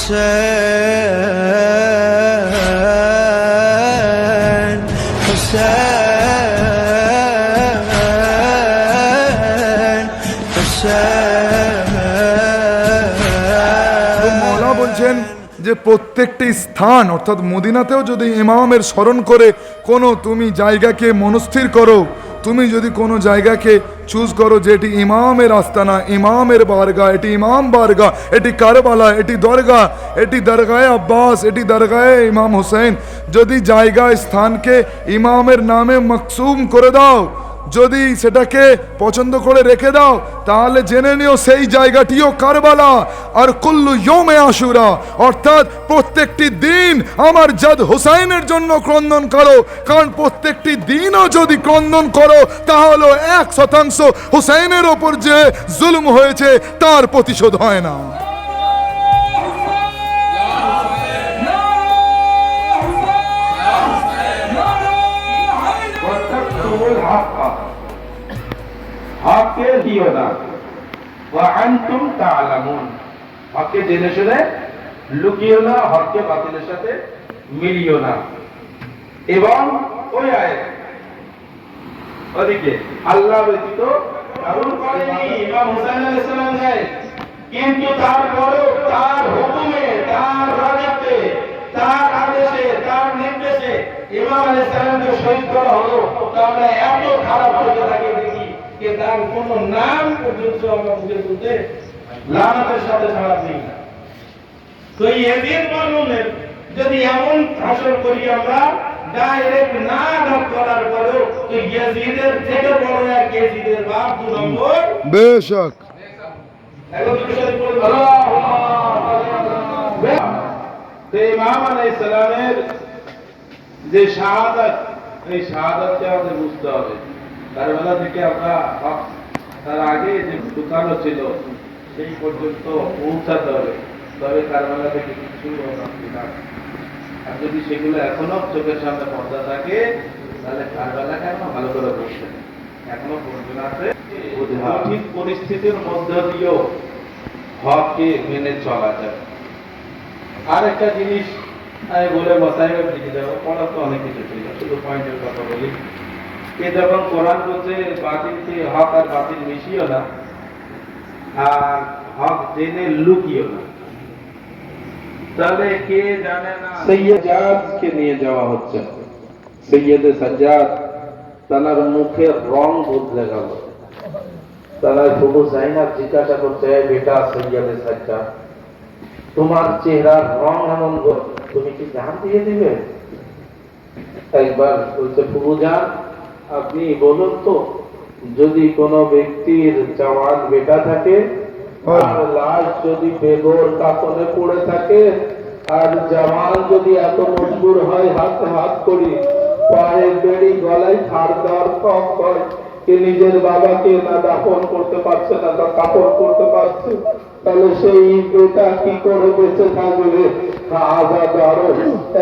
حسين حسين حسين মওলা বলছেন যে প্রত্যেকটি স্থান অর্থাৎ মদিনাতেও যদি ইমামের স্মরণ করে কোনো তুমি জায়গাকে মনস্থির করো, তুমি যদি কোনো জায়গাকে চুজ করো যে এটি ইমামের আস্তানা, ইমামের বারগা, এটি ইমাম বারগা, এটি কারবালা, এটি দরগা, এটি দরগায়ে আব্বাস, এটি দরগায়ে ইমাম হোসেন, যদি জায়গা স্থানকে ইমামের নামে মকসুম করে দাও, যদি সেটাকে পছন্দ করে রেখে দাও, তাহলে জেনে নিও সেই জায়গাটিও কারবালা। আর কুল্লু ইয়মে আশুরা, অর্থাৎ প্রত্যেকটি দিন আমার জাদ হুসাইনের জন্য ক্রন্দন করো, কারণ প্রত্যেকটি দিনও যদি ক্রন্দন করো তাহলে 1% হুসাইনের ওপর যে জুলুম হয়েছে তার প্রতিশোধ হয় না। হককে দিও না, ওয়া আনতুম তাআলামুন, হককে জেনে শুনে লুকিও না, হককে বাতিলের সাথে মিলিও না। এবং ওই আয়াত ওদিকে আল্লাহ ব্যতীত কারণ করেনি ইমাম হুসাইন আলাইহিস সালাম যায়, কিন্তু তারপরেও তার হুকুমে, তার রাজত্বে, তার আদেশে, তার নির্দেশে ইমাম আলাইহিস সালামকে শহীদ করা হলো। তাহলে এত খারাপ হতে থাকে দেখি যে তার কোন নাম পর্যন্ত আমরা মুখে তুলতে লানাতের সাথে খারাপ নেই। তো ইয়াজিদ মালুমের যদি এমন ভাষণ করি আমরা ডাইরেক্ট না ডাক করার পরেও, তো ইয়াজিদের থেকে বড় এক ইয়াজিদের বাপ 2 নম্বর বেশক। এখন তুমি সাথে বলবো তো ইমাম আলাইহিস সালামের যে শাহাদাত, এই শাহাদাতকে আমাদের বুঝতে হবে। কারবালা থেকে আমরা তার আগে যে লুকানো ছিল সেই পর্যন্ত পৌঁছাতে হবে, তবে কারবালা থেকে কিছু না। আর যদি সেগুলো এখনো চোখের সামনে পর্দা থাকে তাহলে কারবালাকে আমরা ভালো করে বুঝতে এখনো প্রয়োজন আছে। কঠিন পরিস্থিতির মধ্যে দিয়েও হককে মেনে চলা যায়। আর একটা জিনিস আমি বলে বসাই দিকে যাবো, পড়া তো অনেক কিছু ছিল, শুধু পয়েন্টের কথা বলি। কে যখন কোরআন বলছে বাতিলকে হক আর বাতিল মিশিও না, আর হক জেনে লুকিও না, তাহলে কে জানে না সৈয়দকে নিয়ে যাওয়া হচ্ছে। সৈয়দে সাজ্জাদ তার মুখের রং বদলে গেল। তারা শুধু জাইনাব জিজ্ঞাসা করছে, বেটা সৈয়দে সাজ্জাদ তোমার চেহারার রং এমন, তুমি কি জান দিয়ে দিবে? একবার বলছে, ফুবু জান আপনি বলুন তো, যদি কোনো ব্যক্তির জওয়ান বেটা থাকে আর লাশ যদি বেগর কাফনে পড়ে থাকে, আর জামাল যদি এত মজবুর হয় হাতে হাত করি, পায়ে বেড়ি গলায় ছাড় দেওয়ার শখ হয়, কে নিজের বাবাকে না দাফন করতে পারছে না, তা কাপড় করতে পারছে, তাহলে সেই বেটা কি করে বেঁচে থাকবে? আজাদ আরো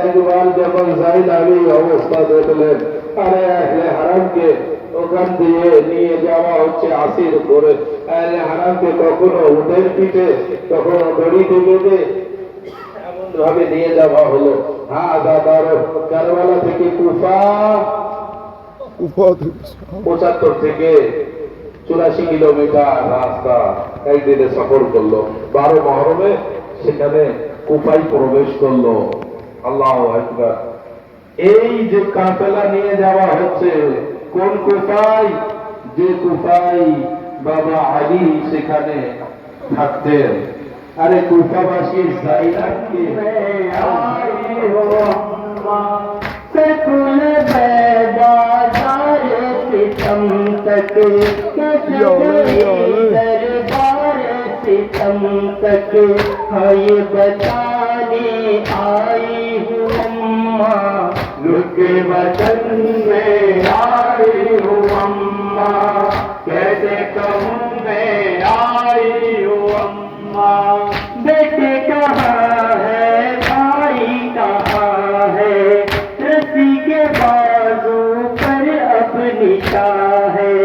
একবার যখন যাইনাবি অবস্থা দেখলেন, আরে আহলে হারামকে ওখান দিয়ে নিয়ে যাওয়া হচ্ছে আসির করে। আহলে হারামকে কখনো উটের পিঠে, কখনো দড়িতে বেঁধে এমন ভাবে নিয়ে যাওয়া হলো। আজাদ আরো কারবালা থেকে কুফা 75 থেকে 84 কিলোমিটার রাস্তা একদিনে সফর করলো। 12 মহরমে সেখানে কুফায় প্রবেশ করলো। আল্লাহু আকবার। এই যে কাফেলা নিয়ে যাওয়া হচ্ছে কোন কুফায়? যে কুফায় বাবা আলী সেখানে থাকতেন। আরে কুফাবাসী জাইনাবকে तक ये बताने आई हूँ अम्मा, लुक वतन में आई हूँ अम्मा, कैसे कहूँ मैं आई हूँ अम्मा। बेटे कहाँ है, भाई कहाँ है, रस्सी के बाजू पर अब निशान है,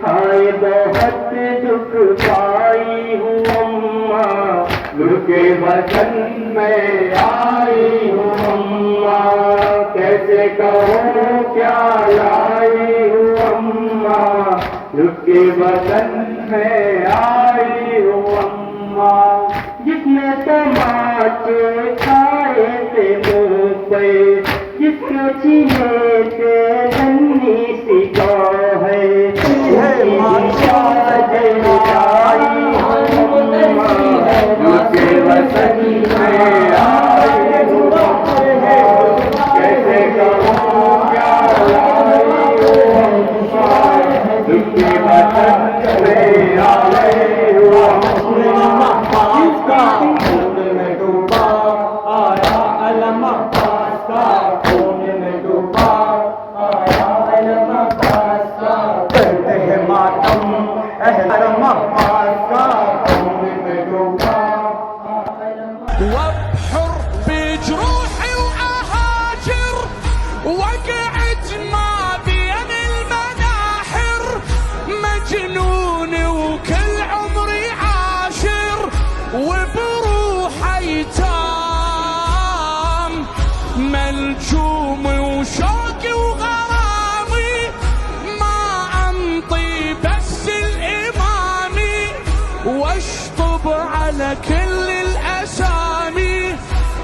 हाय बहुत दुख पाई हूँ अम्मा, लुके वतन में आई हूँ अम्मा, कैसे कहूँ क्या लाई हूँ अम्मा, लुके वतन में आई हूँ अम्मा। जिसने तमाचे खाए थे मुँह पे, जिसने छीने थे धन्नी सी है, लुके वतन में आई हूँ अम्मा, कैसे कहूँ क्या लाई हूँ अम्मा, लुके वतन में आई हूँ अम्मा। खून में डूबा आया अलम अब्बास का, खून में डूबा आया अलम अब्बास का, करते हैं मातम अलम अब्बास का, खून में डूबा وابحر بجروحي واهاجر، وقعت ما بين المناحر، مجنون وكل عمري عاشر، وبروح ايتام، ملجوم وشوقي وغرامي، ما انطي بس الامامي، واشطب على كل الاسامي،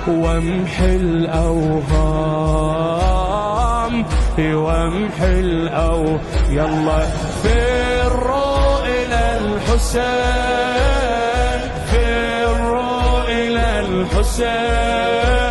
وامحي الاوهام، وامحي يلا فروا الى الحسين، فروا الى الحسين.